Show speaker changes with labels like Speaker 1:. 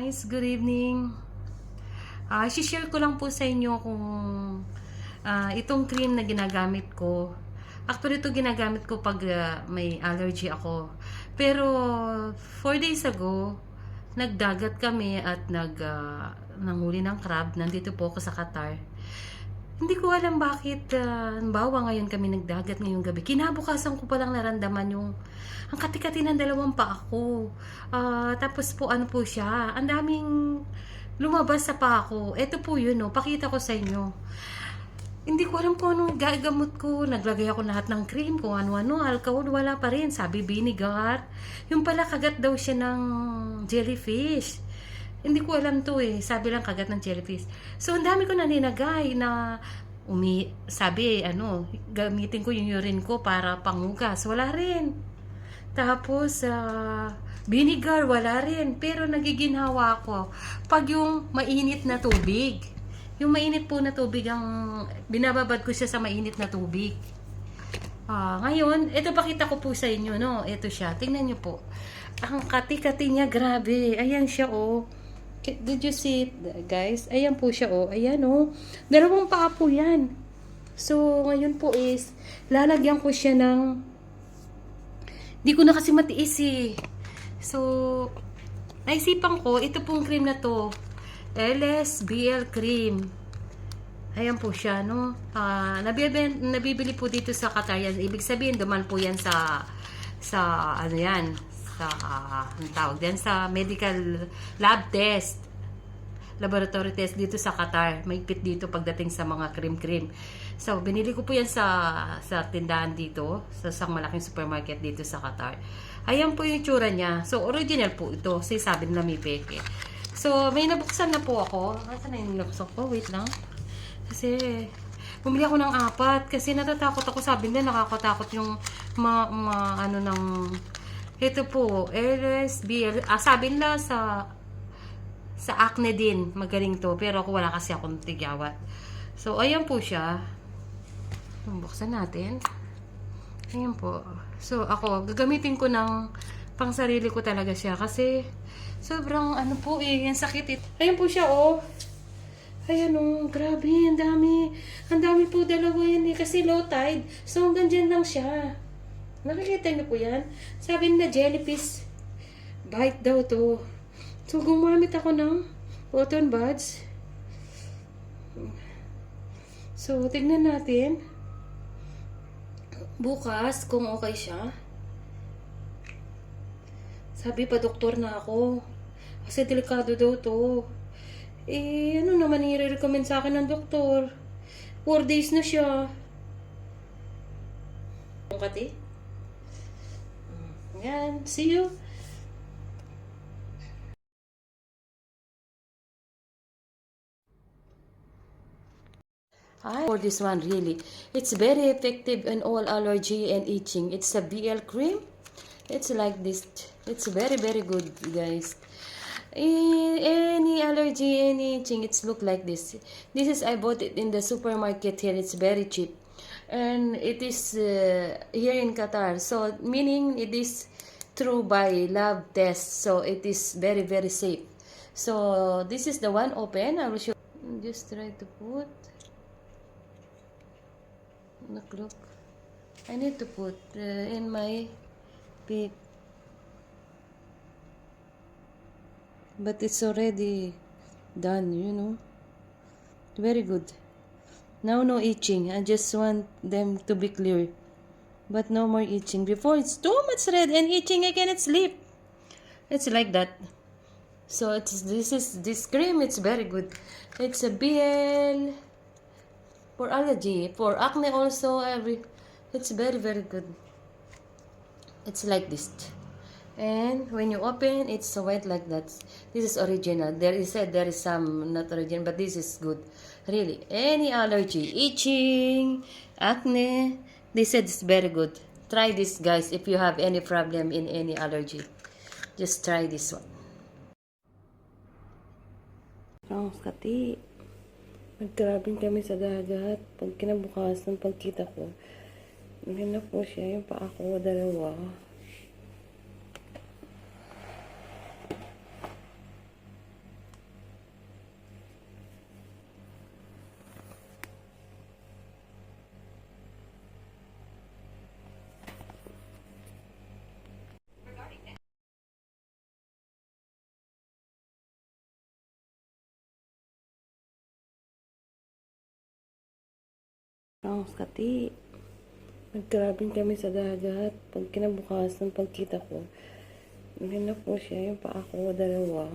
Speaker 1: Guys, good evening. Share ko lang po sa inyo kung itong cream na ginagamit ko. Actually, ito ginagamit ko pag may allergy ako. Pero 4 days ago, nagdagat kami at nanghuli ng crab. Nandito po ako sa Qatar. Hindi ko alam bakit, bawa ngayon kami nagdagat ngayong gabi. Kinabukasan ko palang naramdaman yung ang kati-kati ng dalawang paa ko. Tapos po ano po siya, ang daming lumabas sa paa ko. Ito po yun, no, pakita ko sa inyo. Hindi ko alam kung anong gagamot ko. Naglagay ako lahat ng cream, kung ano-ano, alcohol, wala pa rin. Sabi vinegar. Yung pala kagat daw siya ng jellyfish. Hindi ko alam to eh. Sabi lang kagat ng jellyfish. So, ang dami ko naninagay na sabi, gamitin ko yung urine ko para panghugas. Wala rin. Tapos, vinegar, wala rin. Pero nagiginhawa ako pag yung mainit na tubig. Yung mainit po na tubig, binababad ko siya sa mainit na tubig. Ngayon, ito pakita ko po sa inyo, no? Ito siya. Tingnan nyo po. Ang kati-kati niya, grabe. Ayan siya, oh. Did you see it, guys? Ayan po siya, oh. Ayan, oh. Dalawang paa po yan. So, ngayon po is, lalagyan ko siya ng, di ko na kasi matiis, eh. So, naisipan ko, ito pong cream na to, LSBL cream. Ayan po siya, no? Nabibili po dito sa Qatar yan. Ibig sabihin, duman po yan sa ano yan, ang tawag din, sa medical lab test, laboratory test dito sa Qatar. May pit dito pagdating sa mga cream. So, binili ko po yan sa tindahan dito, sa isang malaking supermarket dito sa Qatar. Ayan po yung tsura niya. So, original po ito. Sabi nila may peke. So, may nabuksan na po ako. Saan na yung nabuksan ko? Wait lang. Kasi, bumili ako ng 4. Kasi natatakot ako. Sabi nila, nakakatakot yung ito po, LSBL. Sabi nila sa acne din, magaling to. Pero ako wala kasi akong tigyawat. So, ayan po siya. Buksan natin. Ayan po. So, ako, gagamitin ko ng pang sarili ko talaga siya. Kasi, sobrang ano po eh, yung sakit. Ayan po siya, oh. Ayan, oh, grabe, ang dami. Ang dami po, dalawa yan eh. Kasi low tide. So, hanggang dyan lang siya. Nakikita niyo po yan? Sabi nila jellyfish bite daw to. So, gumamit ako ng cotton buds. So, tignan natin. Bukas, kung okay siya. Sabi pa, doktor na ako. Kasi delikado daw to. Eh, ano naman i-recommend sa akin ng doktor? 4 days na siya. Kati? Yan. See you. For this one, really. It's very effective in all allergy and itching. It's a BL cream. It's like this. It's very, very good, guys. Any allergy, any itching, it's look like this. This is, I bought it in the supermarket here. It's very cheap. And it is here in Qatar. So, meaning it is through by lab test. So, it is very, very safe. So, this is the one open. I will show. Just try to put. Look. I need to put in my feet. But it's already done, you know. Very good. Now no itching. I just want them to be clear. But no more itching. Before it's too much red and itching, I cannot sleep. It's like that. So this cream, it's very good. It's a BL for allergy, for acne also, it's very, very good. It's like this. And when you open, it's white like that. This is original. There is some not original, but this is good. Really. Any allergy, itching, acne, they said it's very good. Try this, guys, if you have any problem in any allergy. Just try this one. Ang kati. Nag-grabbing kami sa dagat. Pag kinabukasan, pagkita ko, maganda po siya. Yung paa ko, dalawa. Ang kati. Nag-grabbing kami sa dagat. Pag kinabukasan, pagkita ko, na po siya, yung paa ko, dalawa.